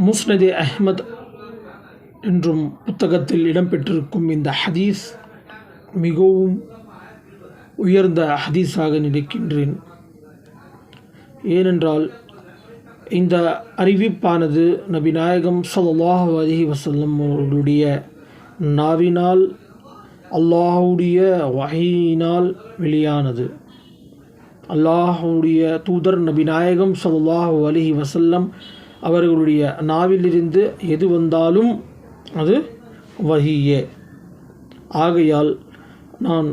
முஸ்னத் அஹ்மத் என்றும் புத்தகத்தில் இடம்பெற்றிருக்கும் இந்த ஹதீஸ் மிகவும் உயர்ந்த ஹதீஸாக நினைக்கின்றேன். ஏனென்றால் இந்த அறிவிப்பானது நபி நாயகம் ஸல்லல்லாஹு அலைஹி வஸல்லம் அவர்களுடைய நாவினால் அல்லாஹுடைய வஹீயினால் வெளியானது. அல்லாஹுடைய தூதர் நபி நாயகம் ஸல்லல்லாஹு அலைஹி வஸல்லம் அவர்களுடைய நாவிலிருந்து எது வந்தாலும் அது வஹீயே. ஆகையால் நான்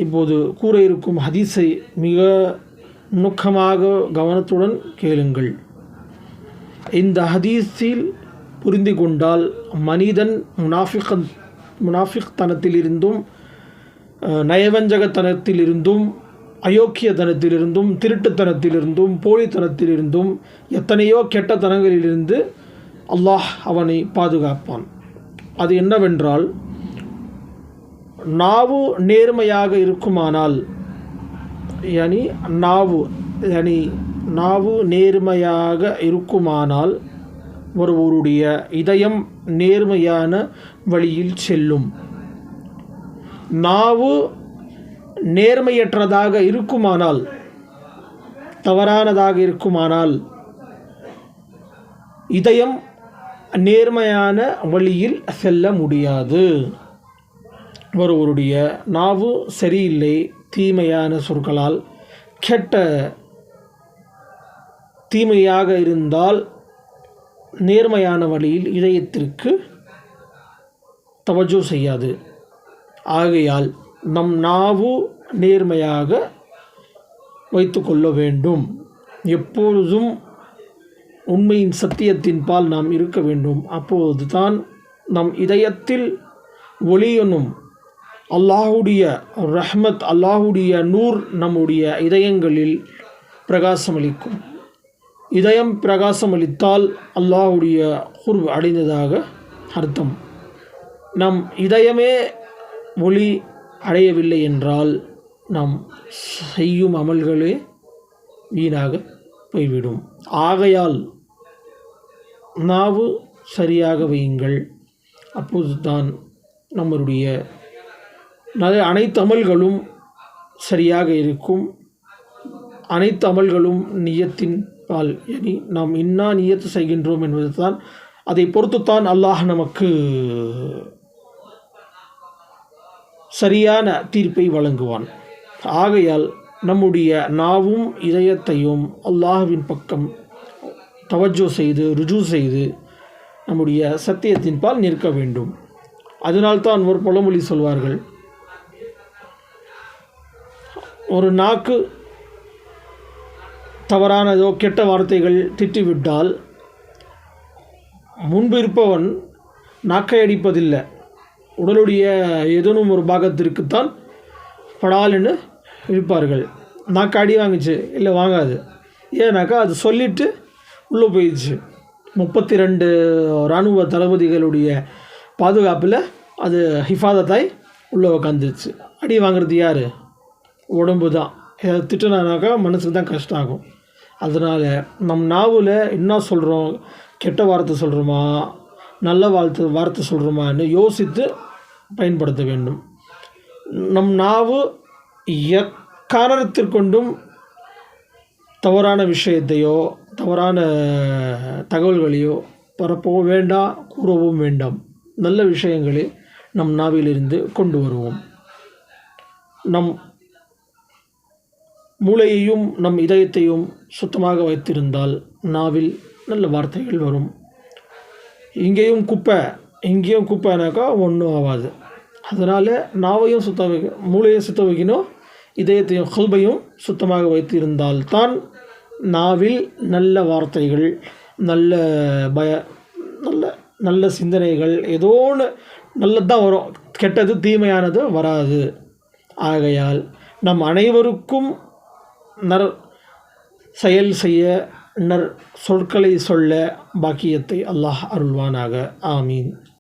இப்போது கூற இருக்கும் ஹதீஸை மிக நுட்பமாக கவனத்துடன் கேளுங்கள். இந்த ஹதீஸில் புரிந்து கொண்டால் மனிதன் முனாஃபிக்தனத்திலிருந்தும் நயவஞ்சகத்தனத்திலிருந்தும் அயோக்கியத்தனத்திலிருந்தும் திருட்டுத்தனத்திலிருந்தும் போலித்தனத்திலிருந்தும் எத்தனையோ கெட்டத்தனங்களிலிருந்து அல்லாஹ் அவனை பாதுகாப்பான். அது என்னவென்றால், நாவு நேர்மையாக இருக்குமானால், நாவு நேர்மையாக இருக்குமானால் ஒருவருடைய இதயம் நேர்மையான வழியில் செல்லும். நாவு நேர்மையற்றதாக இருக்குமானால், தவறானதாக இருக்குமானால், இதயம் நேர்மையான வழியில் செல்ல முடியாது. ஒருவருடைய நாவு சரியில்லை, தீமையான சொற்களால் கெட்ட தீமையாக இருந்தால் நேர்மையான வழியில் இதயத்திற்கு தவஜோ செய்யாது. ஆகையால் நம் நாவு நேர்மையாக வைத்து கொள்ள வேண்டும். எப்பொழுதும் உண்மையின் சத்தியத்தின் பால் நாம் இருக்க வேண்டும். அப்போது தான் நம் இதயத்தில் ஒளியனும் அல்லாஹுடைய ரஹ்மத், அல்லாஹுடைய நூர் நம்முடைய இதயங்களில் பிரகாசமளிக்கும். இதயம் பிரகாசமளித்தால் அல்லாஹுடைய குர்ப் அடைந்ததாக அர்த்தம். நம் இதயமே ஒளி அடையவில்லை என்றால் நாம் செய்யும் அமல்களே வீணாக போய்விடும். ஆகையால் நாவு சரியாக வையுங்கள். அப்போது தான் நம்மளுடைய அனைத்து அமல்களும் சரியாக இருக்கும். அனைத்து அமல்களும் நியத்தின் பால், நாம் இன்னா நியத்து செய்கின்றோம் என்பது தான், அதை பொறுத்துத்தான் அல்லாஹ் நமக்கு சரியான தீர்ப்பை வழங்குவான். ஆகையால் நம்முடைய நாவும் இதயத்தையும் அல்லாஹ்வின் பக்கம் தவஜ்ஜோ செய்து ருஜூ செய்து நம்முடைய சத்தியத்தின் பால் நிற்க வேண்டும். அதனால்தான் ஒரு பழமொழி சொல்வார்கள், ஒரு நாக்கு தவறானதோ கெட்ட வார்த்தைகள் திட்டிவிட்டால் முன்பு இருப்பவன் நாக்கை அடிப்பதில்லை, உடலுடைய ஏதேனும் ஒரு பாகத்திற்குத்தான் படால்னு இருப்பார்கள். நாக்கு அடி வாங்கிச்சு, இல்லை வாங்காது. ஏன்னாக்கா அது சொல்லிவிட்டு உள்ளே போயிடுச்சு. 32 இராணுவ தளபதிகளுடைய பாதுகாப்பில் அது ஹிஃபாதத்தாய் உள்ளே உக்காந்துருச்சு. அடி வாங்குறது யார்? உடம்பு தான். ஏதாவது திட்டினானாக்கா மனசுக்கு தான் கஷ்டம் ஆகும். அதனால் நம் நாவில் என்ன சொல்கிறோம், கெட்ட வார்த்தை சொல்கிறோமா நல்ல வார்த்தை சொல்கிறோமான்னு யோசித்து பயன்படுத்த வேண்டும். நம் நாவு எக்காரணத்திற்கொண்டும் தவறான விஷயத்தையோ தவறான தகவல்களையோ பரப்பவும் வேண்டாம், கூறவும் வேண்டாம். நல்ல விஷயங்களை நம் நாவிலிருந்து கொண்டு வருவோம். நம் மூளையையும் நம் இதயத்தையும் சுத்தமாக வைத்திருந்தால் நாவில் நல்ல வார்த்தைகள் வரும். இங்கேயும் குப்பைனாக்கா ஒன்றும் ஆகாது. அதனால் நாவையும் மூளையை சுத்த வைக்கணும், இதயத்தையும் கல்பையும் சுத்தமாக வைத்திருந்தால் தான் நாவில் நல்ல வார்த்தைகள், நல்ல சிந்தனைகள், ஏதோ ஒன்று நல்லது தான் வரும், கெட்டது தீமையானது வராது. ஆகையால் நம் அனைவருக்கும் செயல் செய்ய சொற்களை சொல்ல பாக்கியத்தை அல்லாஹ் அருள்வானாக. ஆமீன்.